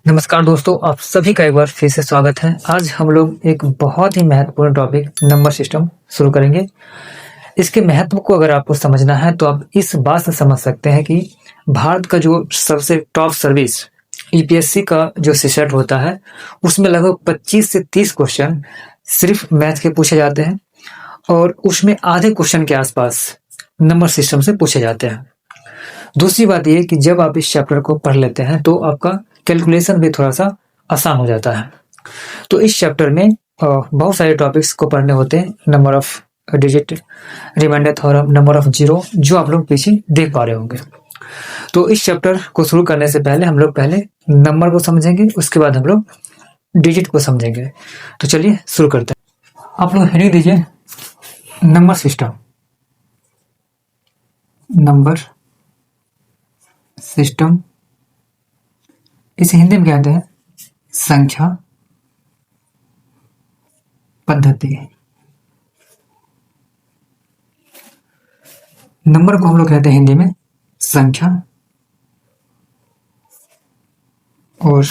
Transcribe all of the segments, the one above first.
नमस्कार दोस्तों, आप सभी का एक बार फिर से स्वागत है। आज हम लोग एक बहुत ही महत्वपूर्ण टॉपिक नंबर सिस्टम शुरू करेंगे। इसके महत्व को अगर आपको समझना है तो आप इस बात से समझ सकते हैं कि भारत का जो सबसे टॉप सर्विस यूपीएससी का जो सेट होता है उसमें लगभग 25 से 30 क्वेश्चन सिर्फ मैथ के पूछे जाते हैं और उसमें आधे क्वेश्चन के आसपास नंबर सिस्टम से पूछे जाते हैं। दूसरी बात यह कि जब आप इस चैप्टर को पढ़ लेते हैं तो आपका कैलकुलेशन भी थोड़ा सा आसान हो जाता है। तो इस चैप्टर में बहुत सारे टॉपिक्स को पढ़ने होते हैं। Number of digit, reminder theorem, number of zero, जो आप लोग पीछे देख पा रहे होंगे। तो इस चैप्टर को शुरू करने से पहले हम लोग पहले नंबर को समझेंगे, उसके बाद हम लोग डिजिट को समझेंगे। तो चलिए शुरू करते हैं। आप लोग हेडिंग दीजिए नंबर सिस्टम। नंबर सिस्टम इसे हिंदी में कहते हैं संख्या पद्धति। नंबर को हम लोग कहते हैं हिंदी में संख्या और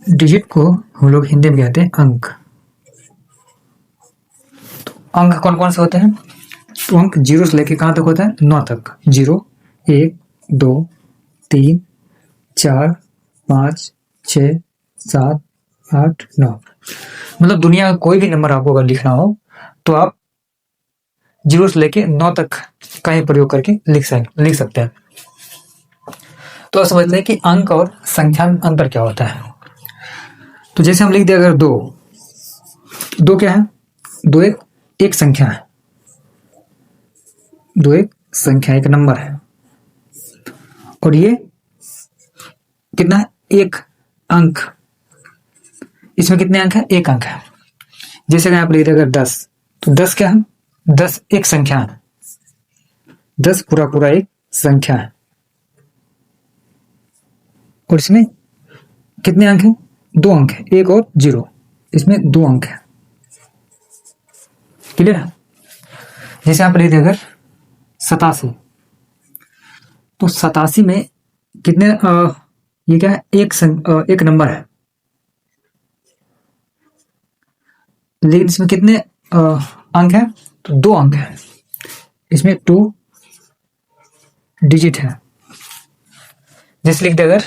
डिजिट को हम लोग हिंदी में कहते हैं अंक। तो अंक कौन कौन से होते हैं? तो अंक 0 से लेके कहां तक होता है? 9 तक। 0, 1, 2, 3, 4, 5, 6, 7, 8, 9। मतलब दुनिया का कोई भी नंबर आपको अगर लिखना हो तो आप 0 से लेके 9 तक का ही प्रयोग करके लिख सकते हैं। तो आप समझ लें कि अंक और संख्या में अंतर क्या होता है। तो जैसे हम लिख दिया अगर 2 क्या है? 2 एक संख्या है। 2 एक संख्या, एक नंबर है। और ये कितना है? एक अंक। इसमें कितने अंक है? एक अंक है। जैसे अगर आप लिख रहे अगर 10, तो 10 क्या है? 10 एक संख्या है। 10 पूरा एक संख्या है। और इसमें कितने अंक हैं? 2 अंक है, 1 और 0। इसमें 2 अंक है। क्लियर है? जैसे आप लिख रहे अगर 87, तो 87 में कितने ये क्या है? एक नंबर है, लेकिन इसमें कितने अंक है? तो 2 अंक है। इसमें 2 डिजिट है। जैसे लिख दे अगर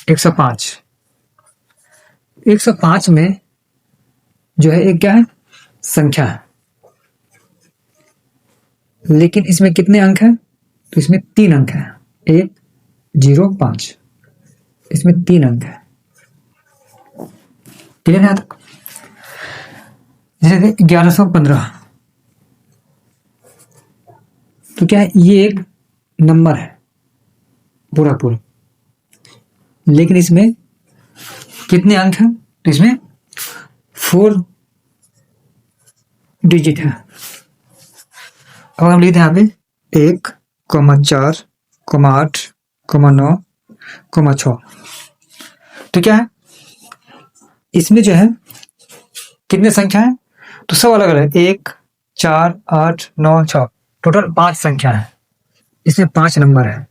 105, 105 में जो है एक क्या है? संख्या है, लेकिन इसमें कितने अंक है? तो इसमें 3 अंक है। 1, 0, 5। इसमें 3 अंक है। क्लियर है? तक जैसे 1115, तो क्या है? ये एक नंबर है पूरा, लेकिन इसमें कितने अंक हैं? तो इसमें 4 डिजिट है। अब हम लिखते हैं यहाँ पे 1, 4, 8, 9, 6। तो क्या है? इसमें जो है कितने संख्या है? तो सब अलग अलग है। 1, 4, 8, 9, 6, टोटल 5 संख्या है। इसमें 5 नंबर है।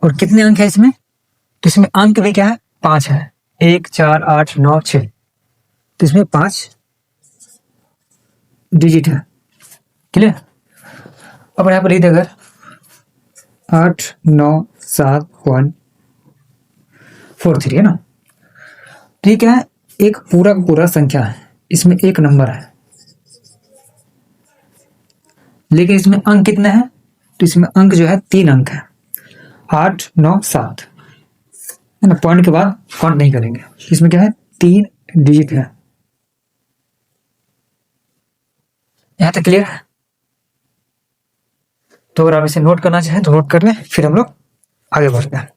और कितने अंक है इसमें? तो इसमें अंक भी क्या है? 5 है। 1, 4, 8, 9, 6। तो इसमें 5 डिजिट है। क्लियर? अब यहाँ पर लिख अगर 8, 9, 7, 1, 4, 3 है ना। ठीक है, एक पूरा संख्या है। इसमें एक नंबर है, लेकिन इसमें अंक कितने हैं? तो इसमें अंक जो है 3 अंक है। 8, 9, 7 है ना। पॉइंट के बाद काउंट नहीं करेंगे। इसमें क्या है? 3 डिजिट है। यहां तक क्लियर है? तो अगर आप इसे नोट करना चाहें तो नोट कर लें, फिर हम लोग आगे बढ़ते हैं।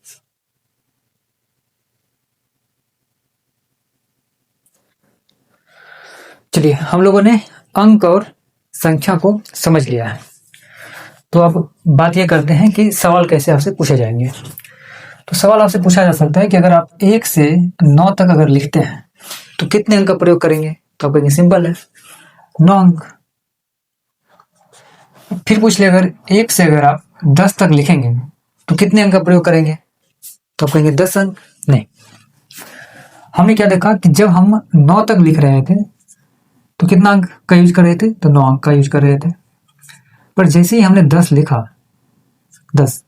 चलिए, हम लोगों ने अंक और संख्या को समझ लिया है। तो अब बात यह करते हैं कि सवाल कैसे आपसे पूछे जाएंगे। तो सवाल आपसे पूछा जा सकता है कि अगर आप 1 से 9 तक अगर लिखते हैं तो कितने अंक का प्रयोग करेंगे? तो आप कहेंगे सिंपल है, 9 अंक। फिर पूछ ले अगर 1 से अगर आप 10 तक लिखेंगे तो कितने अंक का प्रयोग करेंगे? तो आप कहेंगे 10 अंक नहीं। हमने क्या देखा कि जब हम 9 तक लिख रहे थे तो कितना अंक का यूज कर रहे थे, तो 9 अंक का यूज कर रहे थे। पर जैसे ही हमने 10 लिखा, 10,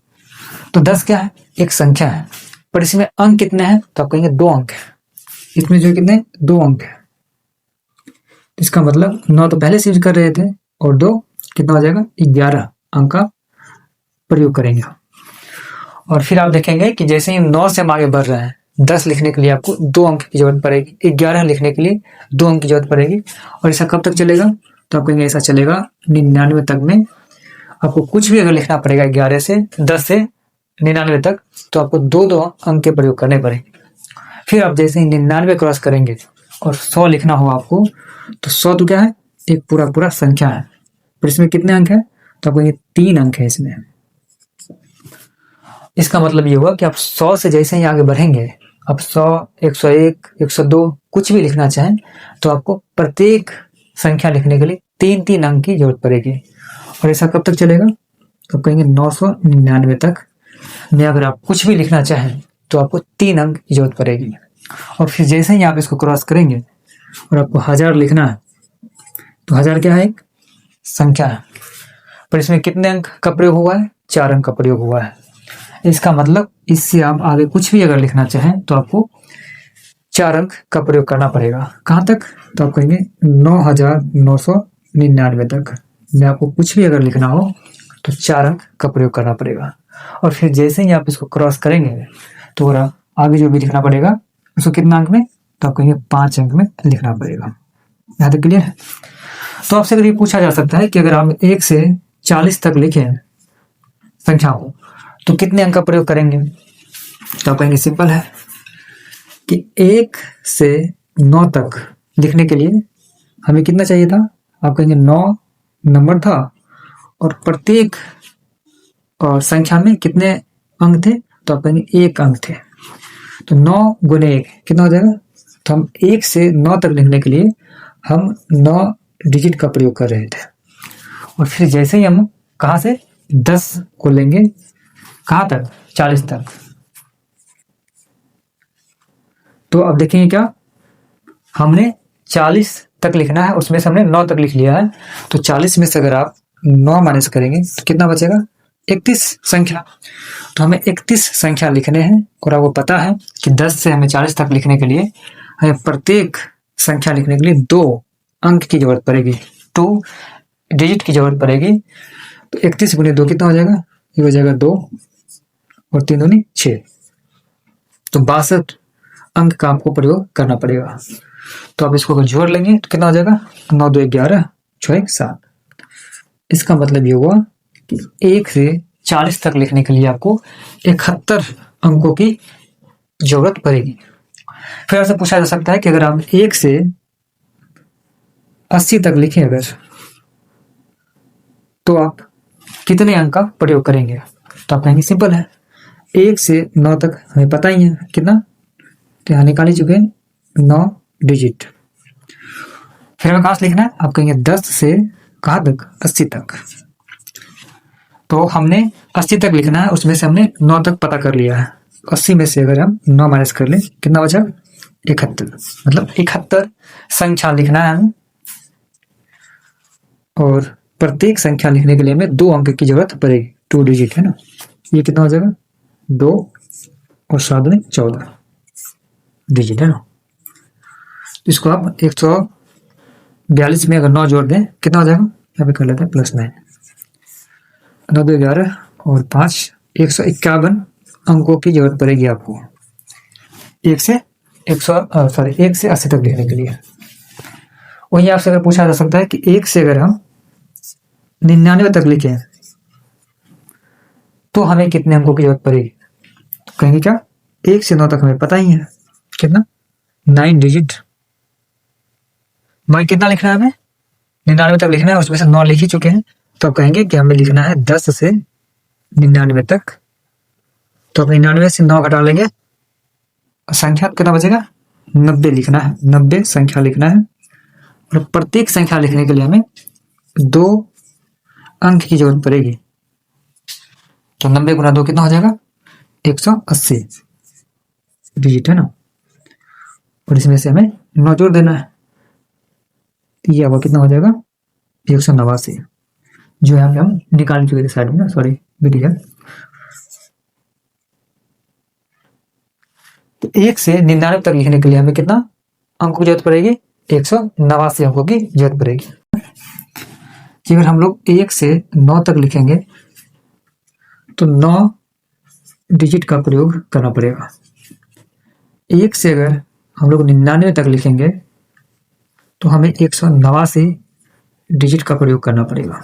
तो 10 क्या है, एक संख्या है, पर इसमें अंक कितने हैं, तो आप कहेंगे 2 अंक है। इसमें जो कितने, 2 अंक है। इसका मतलब 9 तो पहले से यूज कर रहे थे और 2 कितना हो जाएगा, 11 अंक का प्रयोग करेंगे। और फिर आप देखेंगे कि जैसे ही 9 से हम आगे बढ़ रहे हैं, 10 लिखने के लिए आपको 2 अंक की जरूरत पड़ेगी, 11 लिखने के लिए 2 अंक की जरूरत पड़ेगी। और ऐसा कब तक चलेगा, तो आप कहेंगे ऐसा चलेगा 99 तक में। आपको कुछ भी अगर लिखना पड़ेगा 11 से 10 से 99 तक, तो आपको 2-2 अंक के प्रयोग करने पड़ेंगे। फिर आप जैसे ही 99 क्रॉस करेंगे और 100 लिखना हो आपको, तो 100 तो क्या है, एक पूरा पूरा संख्या है, पर इसमें कितने अंक है, तो आप कहेंगे 3 अंक है इसमें। इसका मतलब ये हुआ कि आप 100 से जैसे ही आगे बढ़ेंगे, अब 100, 101, 102 कुछ भी लिखना चाहें, तो आपको प्रत्येक संख्या लिखने के लिए 3-3 अंक की जरूरत पड़ेगी। और ऐसा कब तक चलेगा, तो कहेंगे 999 तक में अगर आप कुछ भी लिखना चाहें तो आपको 3 अंक की जरूरत पड़ेगी। और फिर जैसे ही आप इसको क्रॉस करेंगे और आपको 1000 लिखना है, तो 1000 क्या है, एक संख्या है, पर इसमें कितने अंक का प्रयोग हुआ है, 4 अंक का प्रयोग हुआ है। इसका मतलब इससे आप आगे कुछ भी अगर लिखना चाहें तो आपको 4 अंक का प्रयोग करना पड़ेगा। कहाँ तक, तो आप कहेंगे 9999 तक में आपको कुछ भी अगर लिखना हो तो 4 अंक का प्रयोग करना पड़ेगा। और फिर जैसे ही आप इसको क्रॉस करेंगे तो आगे जो भी लिखना पड़ेगा उसको कितना अंक में, तो आप कहेंगे 5 अंक में लिखना पड़ेगा। यहाँ तक क्लियर है। तो आपसे अगर ये पूछा जा सकता है कि अगर आप 1 से 40 तक लिखें संख्या को, तो कितने अंक का प्रयोग करेंगे, तो आप कहेंगे सिंपल है कि 1 से 9 तक लिखने के लिए हमें कितना चाहिए था, आप कहेंगे 9 नंबर था और प्रत्येक और संख्या में कितने अंक थे, तो आप कहेंगे 1 अंक थे। तो 9 गुने 1 कितना हो जाएगा, तो हम 1 से 9 तक लिखने के लिए हम 9 डिजिट का प्रयोग कर रहे थे। और फिर जैसे ही हम कहाँ से 10 को लेंगे, कहाँ तक, 40 तक, तो अब देखेंगे क्या, हमने 40 तक लिखना है, उसमें से हमने 9 तक लिख लिया है। तो 40 में से अगर आप 9 माइनस करेंगे तो कितना बचेगा, 31 संख्या। तो हमें 31 संख्या लिखने हैं और आपको पता है कि 10 से हमें 40 तक लिखने के लिए हमें प्रत्येक संख्या लिखने के लिए 2 अंक की जरूरत पड़ेगी, 2 डिजिट की जरूरत पड़ेगी। तो 31 गुने 2 कितना हो जाएगा, ये हो जाएगा 2 और 3 दूनी 6, तो 62 अंक का आपको प्रयोग करना पड़ेगा। तो आप इसको अगर जोड़ लेंगे तो कितना हो जाएगा, 9 2 11 6 1 7। इसका मतलब ये हुआ कि 1 से 40 तक लिखने के लिए आपको 71 अंकों की जरूरत पड़ेगी। फिर आपसे पूछा जा सकता है कि अगर आप 1 से 80 तक लिखें अगर, तो आप कितने अंक का प्रयोग करेंगे, तो आप कहेंगे सिंपल है, 1 से 9 तक हमें पता ही है कितना, तो यहाँ निकाल ही चुके हैं 9 डिजिट। फिर हमें कहाँ से लिखना है, आप कहेंगे 10 से कहाँ तक, 80 तक। तो हमने 80 तक लिखना है, उसमें से हमने 9 तक पता कर लिया है। 80 में से अगर हम 9 माइनस कर लें कितना बचा, 71, मतलब 71 संख्या लिखना है हमें। और प्रत्येक संख्या लिखने के लिए हमें 2 अंक की जरूरत पड़ेगी, 2 डिजिट है ना। ये कितना हो जाएगा, 2 और 7 में 14 डिजिट है ना। इसको आप 142 में अगर 9 जोड़ दें कितना हो जाएगा, यहाँ पे कर लेते हैं +9, 9 2 11 और 5 151 अंकों की जरूरत पड़ेगी आपको 1 से 80 तक लिखने के लिए। वही आपसे अगर पूछा जा सकता है कि 1 से अगर हम 99 तक लिखें तो हमें कितने अंकों की जरूरत पड़ेगी, तो कहेंगे क्या, 1 से 9 तक हमें पता ही है कितना, 9 डिजिट। भाई कितना लिखना है हमें, 99 तक लिखना है, उसमें से 9 लिख ही चुके हैं। तो आप कहेंगे कि हमें लिखना है 10 से 99 तक। तो आप 99 से 9 घटा लेंगे, संख्या कितना बचेगा, 90 लिखना है, 90 संख्या लिखना है। और प्रत्येक संख्या लिखने के लिए हमें 2 अंक की जरूरत पड़ेगी। तो 90 गुना 2 कितना हो जाएगा, 180। डिजिट है ना, और इसमें से हमें 9 जोड़ देना है। तो ये आपका कितना हो जाएगा 189, जो यहाँ पे हम निकाल चुके थे साइड में ना, सॉरी वीडियो। तो 1 से 99 तक लिखने के लिए हमें कितना अंकों की जरूरत पड़ेगी, 189 अंकों की जरूरत पड़ेगी। अगर हम लोग 1 से 9 तक लिखेंगे तो 9 डिजिट का प्रयोग करना पड़ेगा। 1 से अगर हम लोग 99 तक लिखेंगे तो हमें 189 डिजिट का प्रयोग करना पड़ेगा।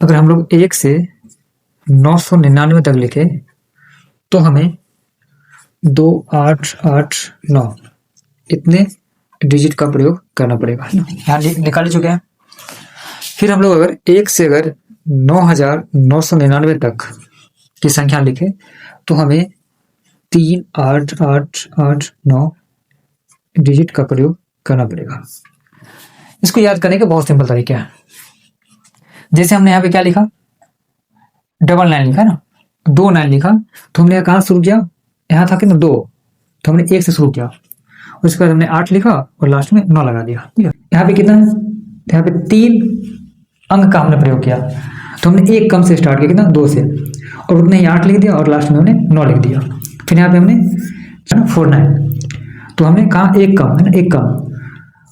अगर हम लोग 1 से 999 तक लिखे तो हमें 2889 इतने डिजिट का प्रयोग करना पड़ेगा। यहाँ निकाल चुके हैं। फिर हम लोग अगर 1 से अगर 9999 तक की संख्या लिखे तो हमें 38889 डिजिट का प्रयोग करना पड़ेगा। इसको याद करने का बहुत सिंपल तरीका है। जैसे हमने यहाँ पे क्या लिखा, डबल 9 लिखा ना, 2 9 लिखा, तो हमने कहाँ शुरू किया, यहाँ था कि ना 2, तो हमने 1 से शुरू किया, उसके बाद हमने 8 लिखा और लास्ट में 9 लगा दिया। यहाँ पे कितना है, यहाँ पे 3 अंक का हमने प्रयोग किया, तो हमने एक कम से स्टार्ट किया, कितना 2 से, और उतने ही 8 लिख दिया और लास्ट में हमने 9 लिख दिया। फिर यहाँ पे हमने 49, तो हमने कहा एक कम है ना, एक कम,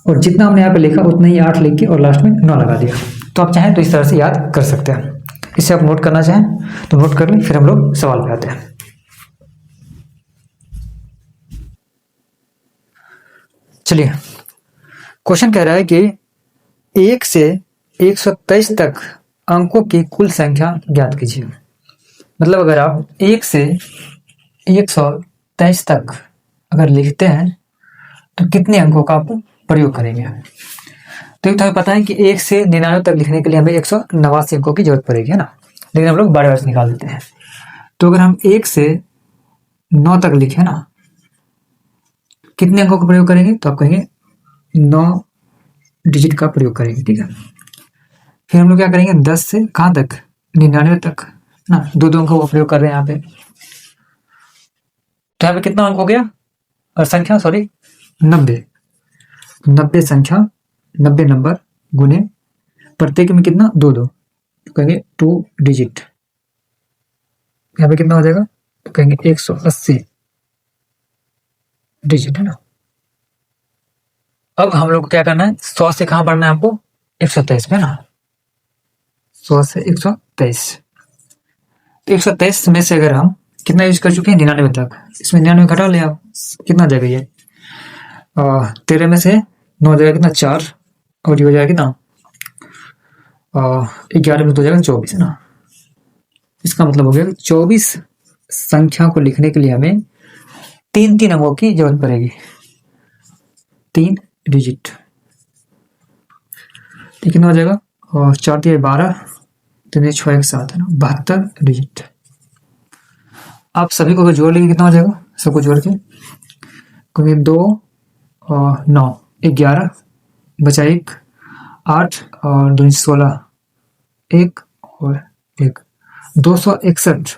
और जितना हमने यहाँ पे लिखा उतना ही 8 लिख के और लास्ट में 9 लगा दिया। तो आप चाहें तो इस तरह से याद कर सकते हैं। इसे आप नोट करना चाहें तो नोट कर लें, फिर हम लोग सवाल पे आते हैं। चलिए, क्वेश्चन कह रहा है कि 1 से 123 तक अंकों की कुल संख्या ज्ञात कीजिए। मतलब अगर आप 1 से 123 तक अगर लिखते हैं तो कितने अंकों का आप प्रयोग करेंगे। तो हमें पता है कि 1 से 99 तक लिखने के लिए हमें 189 अंकों की जरूरत पड़ेगी, है ना, लेकिन हम लोग बार बार निकाल देते हैं। तो अगर हम 1 से 9 तक लिखे ना, कितने अंकों का प्रयोग करेंगे, तो आप कहेंगे 9 डिजिट का प्रयोग करेंगे, ठीक है। फिर हम लोग क्या करेंगे, 10 से कहाँ तक, 99 तक ना, 2 अंकों का प्रयोग कर रहे हैं यहाँ पे। तो यहाँ पे कितना अंक हो गया, और संख्या सॉरी 90 संख्या, 90 नंबर गुने प्रत्येक में कितना 2 2, तो कहेंगे 2 डिजिट। यहाँ पे कितना हो जाएगा, तो कहेंगे 180 डिजिट, है ना। अब हम लोग को क्या करना है, 100 से कहाँ बढ़ना है हमको, 123 में ना, 100 से 123। तो 123 में से अगर हम कितना यूज कर चुके हैं, 99 तक, इसमें 99 घटा ले आप, कितना जाएगा ये, 13 में से 9 जाएगा कितना 4, और ये हो जाएगा कितना 11 में 2 जाएगा 24, है ना। इसका मतलब हो गया 24 संख्या को लिखने के लिए हमें 3 अंकों की जरूरत पड़ेगी, 3 डिजिट। तो कितना हो जाएगा, और 4 3 12, 3 6 1 7, है ना, 72 डिजिट। आप सभी को अगर जोड़ लेंगे कितना हो जाएगा, सबको जोड़ के, क्योंकि 2 और 9 11 बचा 1, 8 और 2 16, 1 और 1, 261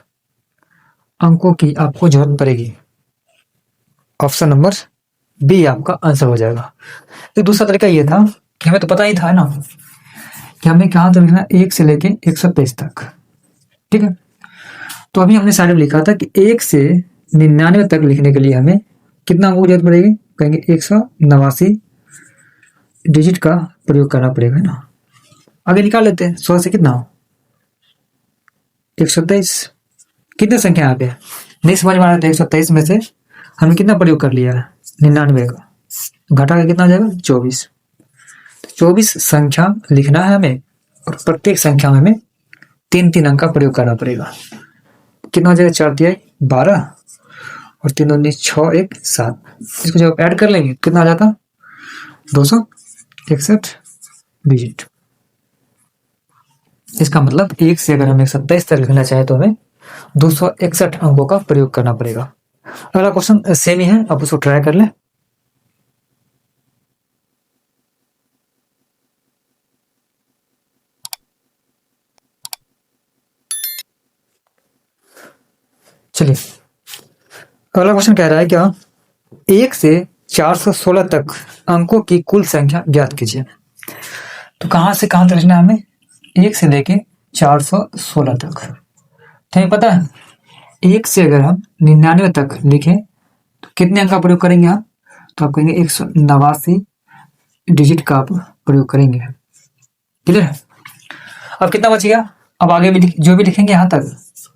अंकों की आपको जरूरत पड़ेगी। ऑप्शन नंबर बी आपका आंसर हो जाएगा। एक दूसरा तरीका ये था कि हमें तो पता ही था ना कि हमें कहाँ तक लिखना, 1 से लेके 123 तक, ठीक है। तो अभी हमने साइड में लिखा था कि 1 से 99 तक लिखने के लिए हमें कितना अंकों की जरूरत पड़ेगी, कहेंगे 189 डिजिट का प्रयोग करना पड़ेगा, है ना। आगे निकाल लेते हैं, 100 से कितना 123, कितने संख्या यहाँ पे नहीं समझ में आ रहा था। 123 में से हमने कितना प्रयोग कर लिया है, 99 का, घटा के कितना हो जाएगा 24। 24 संख्या लिखना है हमें, और प्रत्येक संख्या में हमें 3 अंक का प्रयोग करना पड़ेगा। कितना हो जाएगा, 4 3 12 और 3 2 6 1 7, इसको जब ऐड कर लेंगे कितना आ जाता, 261 डिजिट। इसका मतलब 1 से अगर हम 127 तक लिखना चाहे तो हमें 261 अंकों का प्रयोग करना पड़ेगा। अगला क्वेश्चन सेम ही है, आप उसको ट्राई कर लें। चलिए, अगला क्वेश्चन कह रहा है क्या, 1 से 416 तक अंकों की कुल संख्या ज्ञात कीजिए। तो कहां से कहां तक लिखना है हमें, 1 से लेके 416 तक। तो हमें पता है 1 से अगर हम 99 तक लिखें तो कितने अंक का प्रयोग करेंगे हम, तो आप कहेंगे 189 डिजिट का आप प्रयोग करेंगे। क्लियर है। अब कितना बचेगा, अब आगे भी जो भी लिखेंगे यहाँ तक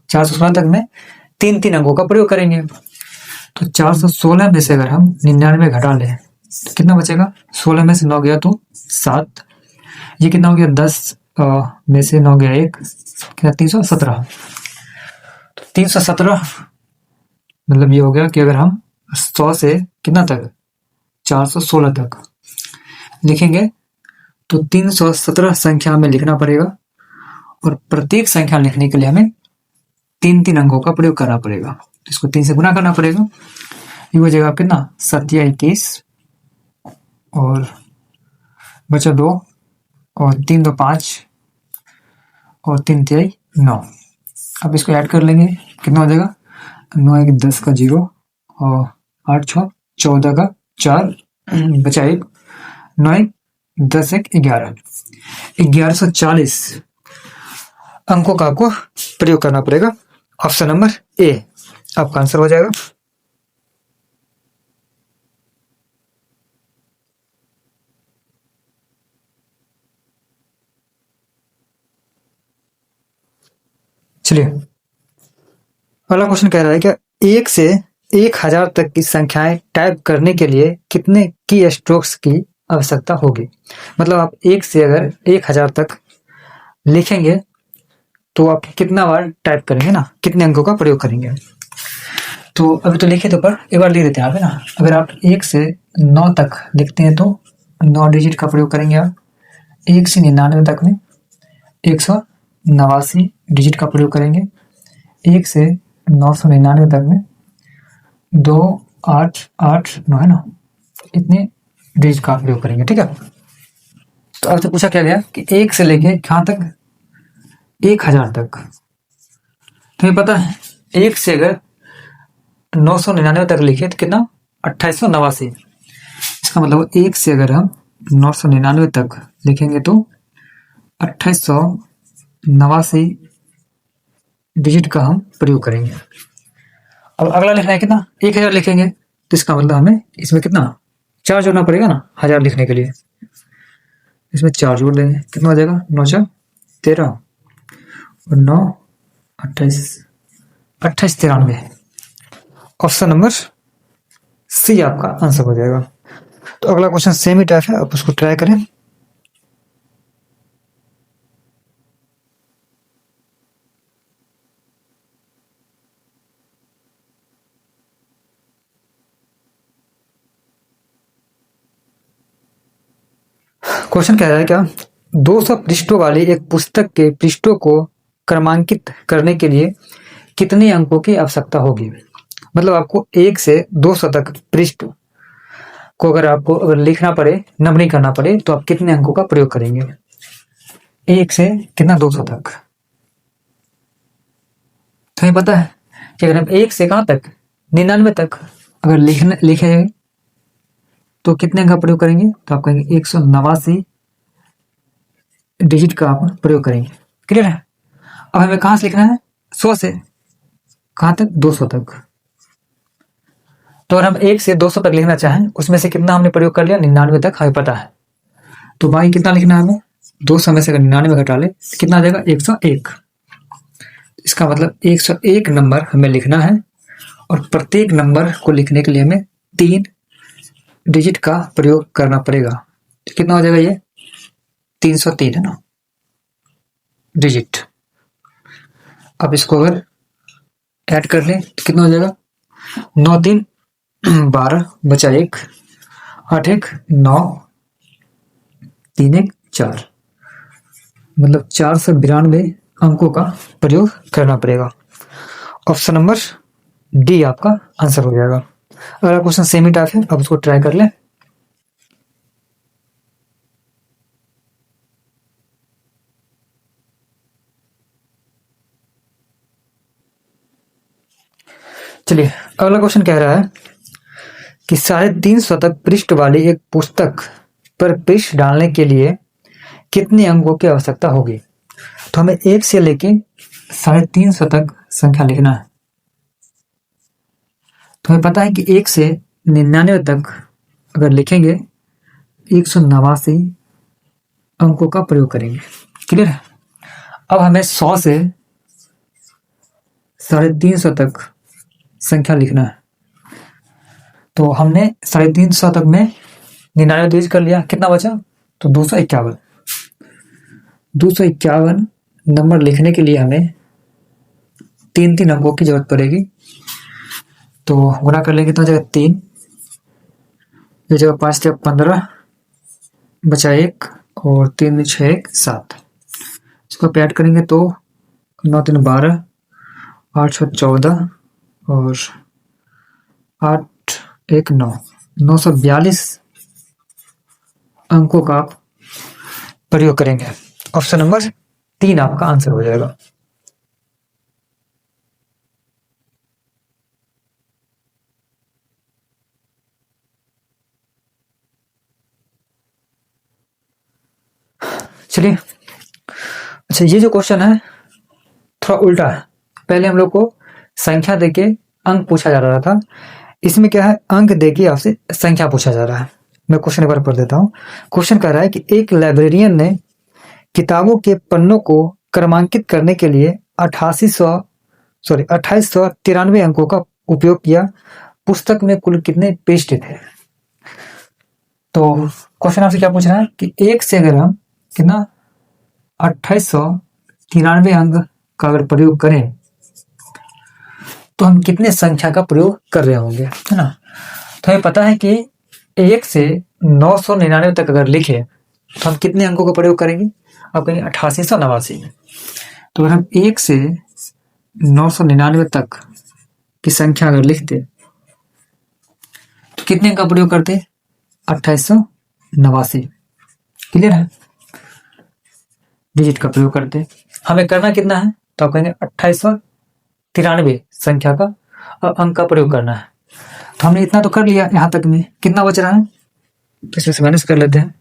416 तक में 3 अंकों का प्रयोग करेंगे। तो 416 में से अगर हम 99 घटा लें तो कितना बचेगा, 16 में से 9 गया तो 7, ये कितना हो गया 10 में से 9 गया 1, कितना 317। तो 317 मतलब ये हो गया कि अगर हम 100 से कितना तक 416 तक लिखेंगे तो 317 संख्या में लिखना पड़ेगा, और प्रत्येक संख्या लिखने के लिए हमें 3 अंकों का प्रयोग करना पड़ेगा। तो इसको 3 से गुना करना पड़ेगा, ये हो जाएगा कितना 7 और बचा 2 और 3 2 5 और 3 3 9। अब इसको ऐड कर लेंगे, कितना हो जाएगा 9 1 10 का 0 और 8 6 14 का 4 बचा 1, 9 1 10 1 11, 1140 अंकों का आपको प्रयोग करना पड़ेगा। ऑप्शन नंबर ए आपका आंसर हो जाएगा। चलिए अगला क्वेश्चन कह रहा है क्या, 1 से 1000 तक की संख्याएं टाइप करने के लिए कितने की स्ट्रोक्स की आवश्यकता होगी। मतलब आप 1 से अगर 1000 तक लिखेंगे तो आप कितना बार टाइप करेंगे ना, कितने अंकों का प्रयोग करेंगे। तो अभी तो लिखे तो पर एक बार लिख देते हैं आप, है ना। अगर आप 1 से 9 तक लिखते हैं तो 9 डिजिट का प्रयोग करेंगे आप। 1 से 99 तक में 189 डिजिट का प्रयोग करेंगे। 1 से 999 तक में 2 8 8 9, है ना, इतने डिजिट का प्रयोग करेंगे। ठीक है। तो अब तो पूछा क्या गया कि 1 से लेके कहाँ तक 1000 तक। तुम्हें पता है 1 से अगर 999 तक लिखे तो कितना 2889। इसका मतलब 1 से अगर हम 999 तक लिखेंगे तो 2889 डिजिट का हम प्रयोग करेंगे। अब अगला लिखना है कितना 1000 लिखेंगे तो इसका मतलब हमें इसमें कितना 4 जोड़ना पड़ेगा ना, 1000 लिखने के लिए। इसमें 4 जोड़ देंगे, कितना हो जाएगा 9 4 13 और 9 28 93। ऑप्शन नंबर सी आपका आंसर हो जाएगा। तो अगला क्वेश्चन सेम ही टाइप है, आप उसको ट्राई करें। क्वेश्चन कह रहा है क्या, 200 पृष्ठों वाली एक पुस्तक के पृष्ठों को क्रमांकित करने के लिए कितने अंकों की आवश्यकता होगी। मतलब आपको 1 से 200 तक पृष्ठ को अगर लिखना पड़े, नंबरिंग करना पड़े, तो आप कितने अंकों का प्रयोग करेंगे 1 से कितना 200 तक। तुम्हें पता है कि अगर हम 1 से कहां तक 99 तक अगर लिखे तो कितने अंक का प्रयोग करेंगे, तो आप कहेंगे 189 डिजिट का आप प्रयोग करेंगे। क्लियर है। अब हमें कहां से लिखना है 100 से कहां तक 200 तक। तो अगर हम 1 से 200 तक लिखना चाहें उसमें से कितना हमने प्रयोग कर लिया 99 तक हमें पता है, तो भाई कितना लिखना है हमें 200 में से अगर 99 घटा ले कितना आ जाएगा 101। इसका मतलब 101 नंबर हमें लिखना है, और प्रत्येक नंबर को लिखने के लिए हमें 3 डिजिट का प्रयोग करना पड़ेगा। तो कितना हो जाएगा ये 303, है ना, डिजिट। अब इसको अगर ऐड कर लें तो कितना हो जाएगा 9 3 12 बचा 1 8 1 9 3 1 4, मतलब 492 अंकों का प्रयोग करना पड़ेगा। ऑप्शन नंबर डी आपका आंसर हो जाएगा। अगला क्वेश्चन सेम ही टाइप है, अब उसको ट्राई कर लें। चलिए अगला क्वेश्चन कह रहा है कि 350 शतक पृष्ठ वाली एक पुस्तक पर पृष्ठ डालने के लिए कितने अंकों की आवश्यकता होगी। तो हमें 1 से लेके 350 तक संख्या लिखना है। तो हमें पता है कि 1 से 99 तक अगर लिखेंगे 189 अंकों का प्रयोग करेंगे। क्लियर है। अब हमें 100 से 350 तक संख्या लिखना है। तो हमने 350 तक में 99 डिवाइड कर लिया, कितना बचा, तो 251। 251 नंबर लिखने के लिए हमें 3 अंकों की जरूरत पड़ेगी। तो गुना कर लेंगे तो जगह 3, ये जगह 5 जगह 15 बचा 1 और 3 6 1 7। इसको ऐड करेंगे तो 9 3 12 8 6 14 और 8 1 9 942 अंकों का आप प्रयोग करेंगे। ऑप्शन नंबर 3 आपका आंसर हो जाएगा। चलिए, अच्छा ये जो क्वेश्चन है थोड़ा उल्टा है। पहले हम लोग को संख्या देके अंक पूछा जा रहा था, इसमें क्या है, अंक देके आपसे संख्या पूछा जा रहा है। मैं क्वेश्चन एक बार पढ़ देता हूँ। क्वेश्चन कह रहा है कि एक लाइब्रेरियन ने किताबों के पन्नों को क्रमांकित करने के लिए 2893 अंकों का उपयोग किया। पुस्तक में कुल कितने पृष्ठ थे। तो क्वेश्चन आपसे क्या पूछ रहा है कि 1 से अगर हम कितना 2893 अंक का अगर प्रयोग करें तो हम कितने संख्या का प्रयोग कर रहे होंगे, है ना। तो हमें पता है कि 1 से 999 तक अगर लिखे तो हम कितने अंकों का प्रयोग करेंगे, आप कहेंगे 8889। तो अगर हम 1 से 999 तक की संख्या अगर लिखते तो कितने अंक का प्रयोग करते, 2889। क्लियर है, डिजिट का प्रयोग करते। हमें करना कितना है, तो आप कहेंगे 2893 संख्या का अंक का प्रयोग करना है। तो हमने इतना तो कर लिया, यहां तक में कितना बच रहा है, तो इसमें से माइनस कर लेते हैं।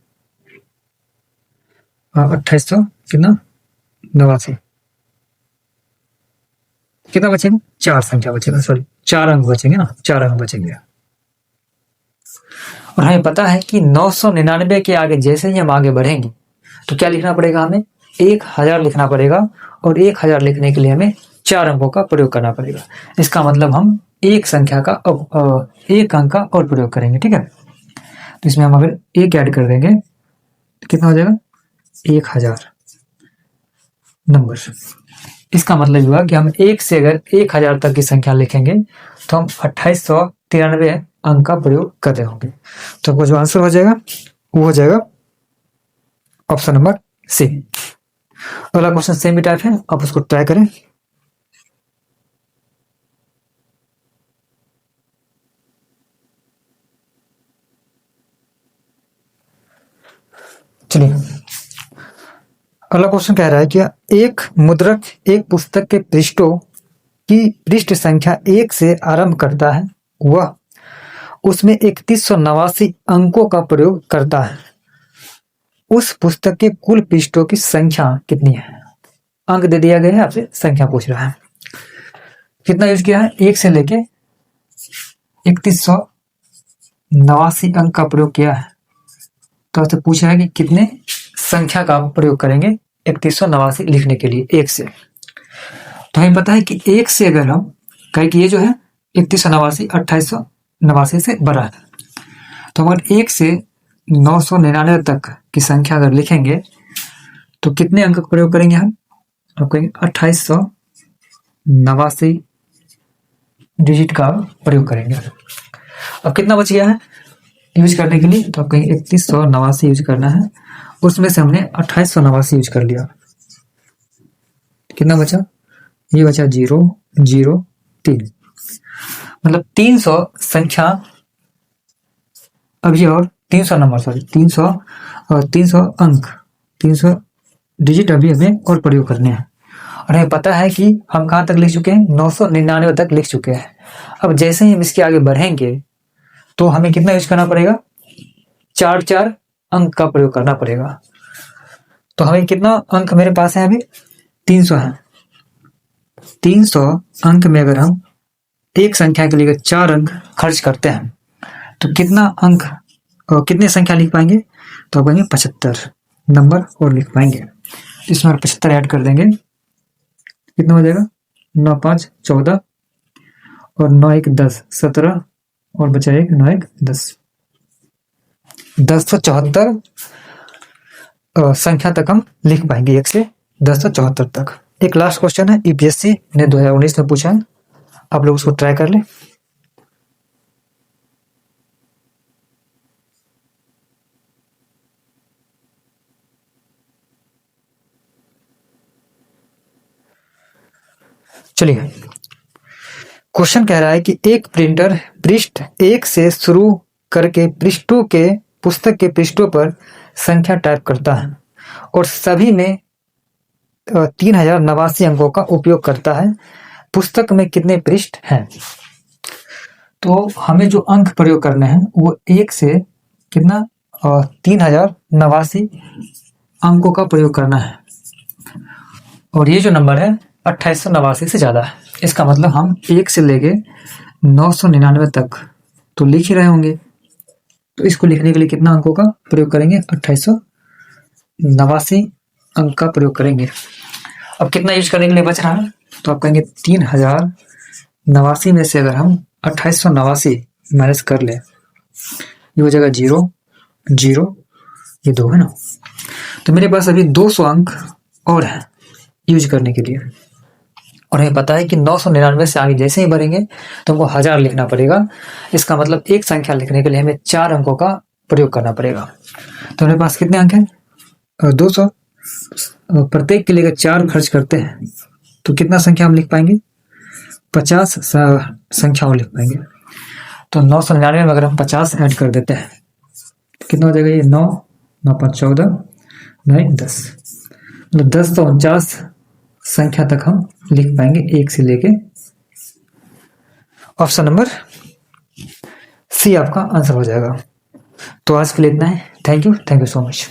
2800 कितना 89, कितना बचेगा, 4 संख्या बचेगा, सॉरी 4 अंक बचेंगे ना, 4 अंक बचेंगे। और हमें पता है कि 999 के आगे जैसे ही हम आगे बढ़ेंगे तो क्या लिखना पड़ेगा, हमें 1000 लिखना पड़ेगा। और 1000 लिखने के लिए हमें 4 अंकों का प्रयोग करना पड़ेगा। इसका मतलब हम एक संख्या का एक अंक का और प्रयोग करेंगे। ठीक है, तो इसमें हम अगर 1 ऐड कर देंगे तो कितना हो जाएगा, 1000 नंबर। इसका मतलब हुआ कि हम 1 से अगर 1000 तक की संख्या लिखेंगे तो हम 2893 अंक का प्रयोग कर रहे होंगे। तो आपको जो आंसर हो जाएगा वो हो जाएगा ऑप्शन नंबर सी। अगला क्वेश्चन सेम ही टाइप है, आप उसको ट्राई करें। चलिए, अगला क्वेश्चन कह रहा है कि एक मुद्रक एक पुस्तक के पृष्ठों की पृष्ठ संख्या 1 से आरंभ करता है, वह उसमें 3189 अंकों का प्रयोग करता है। उस पुस्तक के कुल पृष्ठों की संख्या कितनी है। अंक दे दिया गया है, आपसे संख्या पूछ रहा है। कितना यूज किया है, 1 से लेके 3189 अंक का प्रयोग किया है। तो आपसे पूछ रहा है कि कितने संख्या का प्रयोग करेंगे 3189 लिखने के लिए 1 से। तो हमें पता है कि 1 से अगर हम कहें कि ये जो है 3189 2889 से बड़ा है, तो अगर 1 से 999 तक की संख्या अगर लिखेंगे तो कितने अंक का प्रयोग करेंगे हम, आप कहेंगे 2889 डिजिट का प्रयोग करेंगे। अब कितना बच गया है यूज करने के लिए, तो आप कहेंगे 3189 यूज करना है। उसमें से हमने 2889 यूज कर लिया, कितना बचा, ये बचा 003। मतलब 300 संख्या अभी और 300 नंबर, सॉरी 300 और 300 अंक, 300 डिजिट अभी हमें और प्रयोग करने हैं। और हमें पता है कि हम कहाँ तक लिख चुके हैं, 999 तक लिख चुके हैं। अब जैसे ही हम इसके आगे बढ़ेंगे तो हमें कितना यूज करना पड़ेगा, 4 अंक का प्रयोग करना पड़ेगा। तो हमें कितना अंक मेरे पास है, अभी 300 है। 300 अंक में अगर हम एक संख्या के लिए 4 अंक खर्च करते हैं तो कितना अंक और कितनी संख्या लिख पाएंगे, तो अब 75 नंबर और लिख पाएंगे। इसमें 75 ऐड कर देंगे, कितना हो जाएगा, 9 5 14 और 9 1 10 17 और बचा 1 9 1 10 1074 संख्या तक हम लिख पाएंगे, 1 से 1074 तक। एक लास्ट क्वेश्चन है, यूपीएससी ने 2019 में पूछा है, आप लोग उसको ट्राई कर लें। चलिए, क्वेश्चन कह रहा है कि एक प्रिंटर पृष्ठ 1 से शुरू करके पृष्ठों के पुस्तक के पृष्ठों पर संख्या टाइप करता है और सभी में 3089 अंकों का उपयोग करता है। पुस्तक में कितने पृष्ठ हैं? तो हमें जो अंक प्रयोग करने हैं वो 1 से कितना 3089 अंकों का प्रयोग करना है, और ये जो नंबर है 2889 से ज़्यादा है। इसका मतलब हम 1 से लेके 999 तक तो लिख ही रहे होंगे, तो इसको लिखने के लिए कितना अंकों का प्रयोग करेंगे, 2889 अंक का प्रयोग करेंगे। अब कितना यूज करने के लिए बच रहा है, तो आप कहेंगे 3089 में से अगर हम 2889 माइनस कर ले, ये हो जाएगा 0 0, ये 2 है ना। तो मेरे पास अभी 200 अंक और है यूज करने के लिए, और हमें पता है कि 999 से आगे जैसे ही बढ़ेंगे तो हमको 1000 लिखना पड़ेगा। इसका मतलब एक संख्या लिखने के लिए हमें 4 अंकों का प्रयोग करना पड़ेगा। तो मेरे पास कितने अंक हैं, 200। प्रत्येक के लिए अगर 4 खर्च करते हैं तो कितना संख्या हम लिख पाएंगे, 50 संख्या और लिख पाएंगे। तो 999 में अगर हम 50 ऐड कर देते हैं तो कितना हो जाएगा, ये 9 9 5 14 9 1 10, मतलब 1049 संख्या तक हम लिख पाएंगे 1 से लेके। ऑप्शन नंबर सी आपका आंसर हो जाएगा। तो आज के लिए इतना है। Thank you so much.